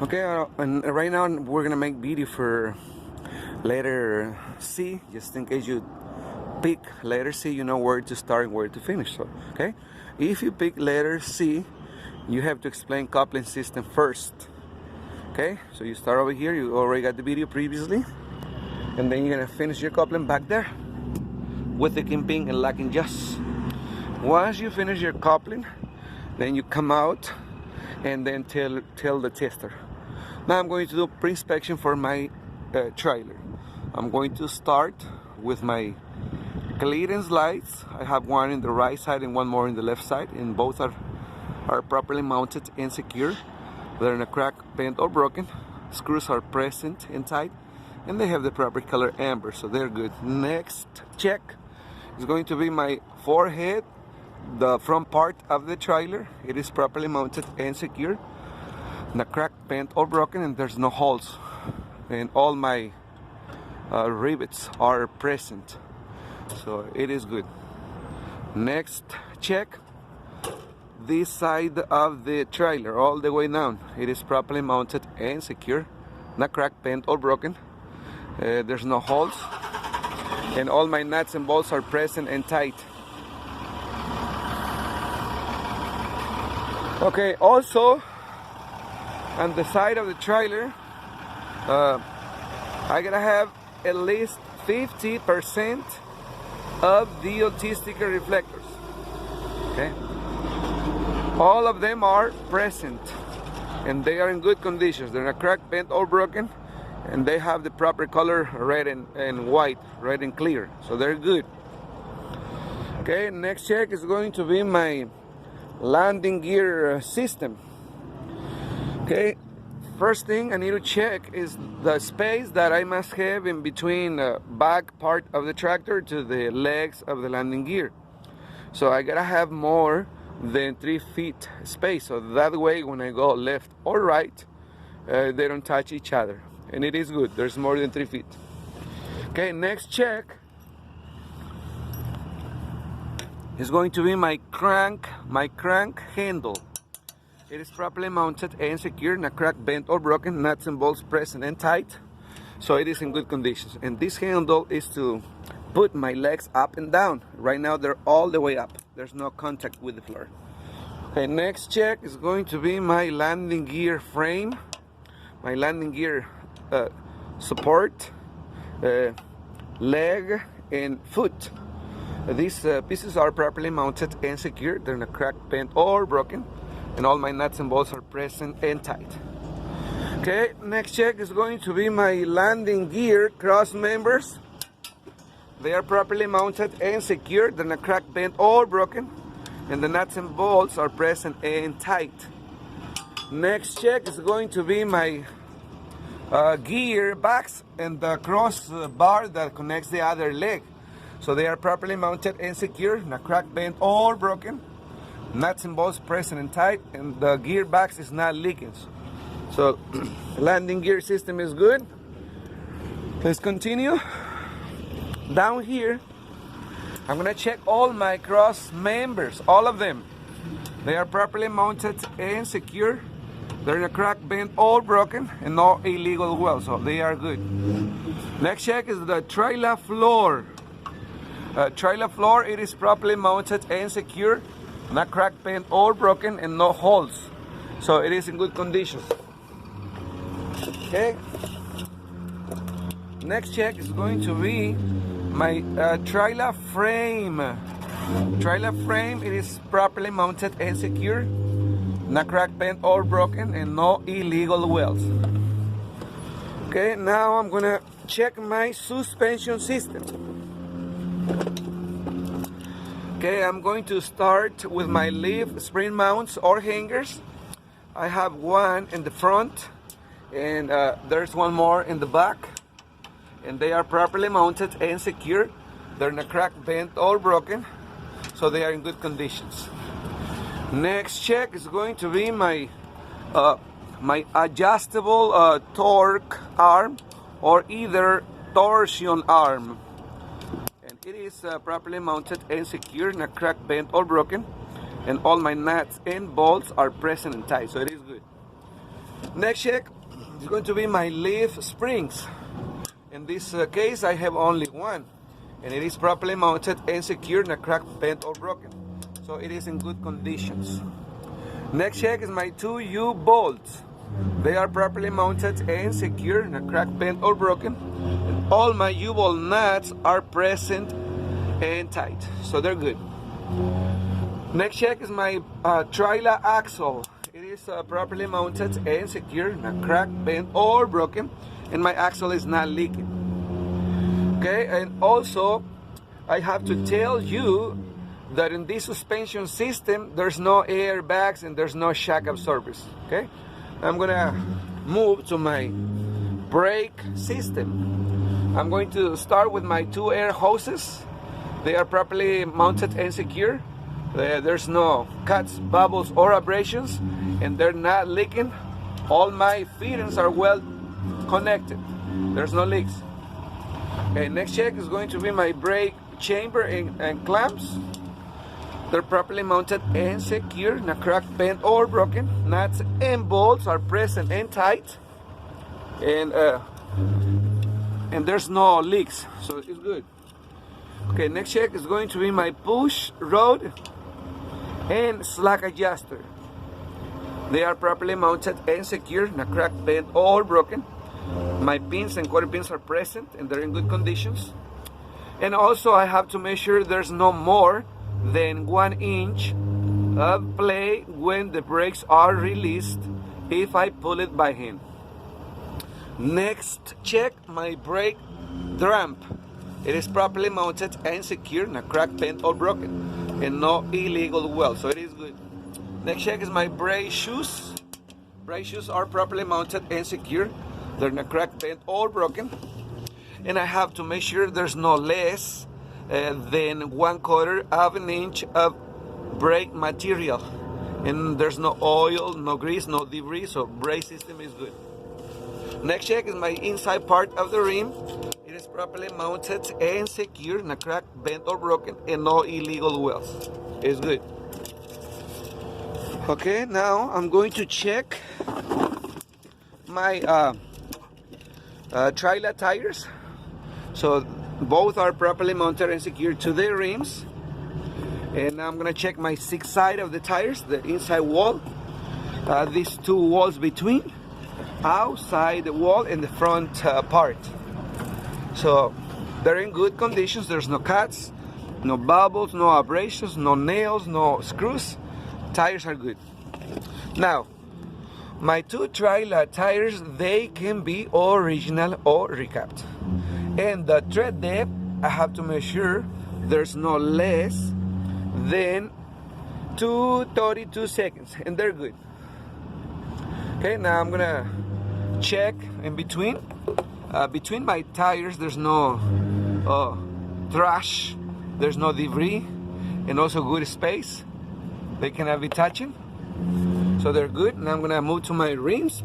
Okay, and right now we're gonna make video for letter C, just in case you pick letter C, you know where to start and where to finish. So, okay, if you pick letter C, you have to explain coupling system first. Okay, so you start over here, you already got the video previously, and then you're gonna finish your coupling back there with the kimping and locking just. Once you finish your coupling, then you come out and then tell the tester. Now I'm going to do pre-inspection for my trailer. I'm going to start with my clearance lights. I have one in the right side and one more in the left side, and both are properly mounted and secure. They're in a crack, bent or broken. Screws are present and tight, and they have the proper color amber, so they're good. Next check is going to be my forehead, the front part of the trailer. It is properly mounted and secure, not cracked, bent or broken, and there's no holes, and all my rivets are present, so it is good. Next check, this side of the trailer all the way down, it is properly mounted and secure, not cracked, bent or broken. There's no holes, and all my nuts and bolts are present and tight. Okay, also on the side of the trailer, I gotta have at least 50% of DOT sticker reflectors. Okay, all of them are present and they are in good conditions. They're not cracked, bent or broken, and they have the proper color, red and white, red and clear, so they're good. Okay, next check is going to be my landing gear system. Okay, first thing I need to check is the space that I must have in between the back part of the tractor to the legs of the landing gear. So I gotta have more than 3 feet space, so that way when I go left or right, they don't touch each other, and it is good. There's more than 3 feet. Okay, next check is going to be my crank handle. It is properly mounted and secure, not cracked, bent or broken, nuts and bolts present and tight, so it is in good conditions. And this handle is to put my legs up and down. Right now they're all the way up, there's no contact with the floor. Okay, next check is going to be my landing gear frame, my landing gear support, leg and foot. These pieces are properly mounted and secure. They're not cracked, bent or broken, and all my nuts and bolts are present and tight. Okay, next check is going to be my landing gear cross members. They are properly mounted and secure. They're not cracked, bent or broken, and the nuts and bolts are present and tight. Next check is going to be my gear box and the cross bar that connects the other leg. So they are properly mounted and secure, not cracked, bent or broken, nuts and bolts present and tight, and the gearbox is not leaking. So landing gear system is good. Let's continue. Down here, I'm gonna check all my cross members, all of them. They are properly mounted and secure. They're not cracked, bent or broken, and no illegal welds, so they are good. Next check is the trailer floor. Trailer floor, it is properly mounted and secure, not cracked, bent or broken, and no holes, so it is in good condition. Okay, next check is going to be my trailer frame. Trailer frame, it is properly mounted and secure, not cracked, bent or broken, and no illegal welds. Okay, now I'm gonna check my suspension system. Okay, I'm going to start with my leaf spring mounts or hangers. I have one in the front, and there's one more in the back, and they are properly mounted and secure. They're not cracked, bent or broken, so they are in good conditions. Next check is going to be my my adjustable torque arm, or either torsion arm. It is properly mounted and secure, not cracked, bent or broken, and all my nuts and bolts are present and tight, so it is good. Next check is going to be my leaf springs. In this case, I have only one, and it is properly mounted and secured, not cracked, bent, or broken. So it is in good conditions. Next check is my 2 U-bolts. They are properly mounted and secured, not cracked, bent, or broken. And all my U-bolt nuts are present and tight, so they're good. Next check is my trailer axle. It is properly mounted and secured, not cracked, bent, or broken, and my axle is not leaking. Okay, and also I have to tell you that in this suspension system there's no airbags and there's no shock absorbers. Okay, I'm gonna move to my brake system. I'm going to start with my 2 air hoses. They are properly mounted and secure. There's no cuts, bubbles, or abrasions, and they're not leaking. All my fittings are well connected. There's no leaks. Okay, next check is going to be my brake chamber and clamps. They're properly mounted and secure, not cracked, bent, or broken. Nuts and bolts are present and tight, and there's no leaks, so it's good. Okay, next check is going to be my push rod and slack adjuster. They are properly mounted and secure, not cracked, bent, or broken. My pins and quarter pins are present and they're in good conditions. And also I have to make sure there's no more than 1 inch of play when the brakes are released if I pull it by hand. Next check, my brake drum. It is properly mounted and secure, not cracked, bent, or broken, and no illegal weld, so it is good. Next check is my brake shoes. Brake shoes are properly mounted and secure. They're not cracked, bent, or broken. And I have to make sure there's no less than 1/4 of an inch of brake material. And there's no oil, no grease, no debris, so brake system is good. Next check is my inside part of the rim. It is properly mounted and secure, not cracked, bent, or broken, and no illegal welds. It's good. Okay, now I'm going to check my trailer tires. So both are properly mounted and secured to the rims. And now I'm gonna check my 6 side of the tires, the inside wall, these 2 walls between, outside the wall, and the front part. So they're in good conditions. There's no cuts, no bubbles, no abrasions, no nails, no screws. Tires are good. Now, my 2 trailer tires, they can be original or recapped. And the tread depth, I have to make sure there's no less than 232 seconds, and they're good. Okay, now I'm gonna check in between. Between my tires, there's no trash, there's no debris, and also good space. They cannot be touching, so they're good. Now I'm gonna move to my rims.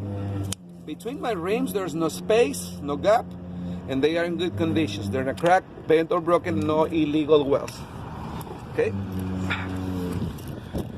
Between my rims, there's no space, no gap, and they are in good conditions. They're not cracked, bent, or broken, no illegal welds. Okay,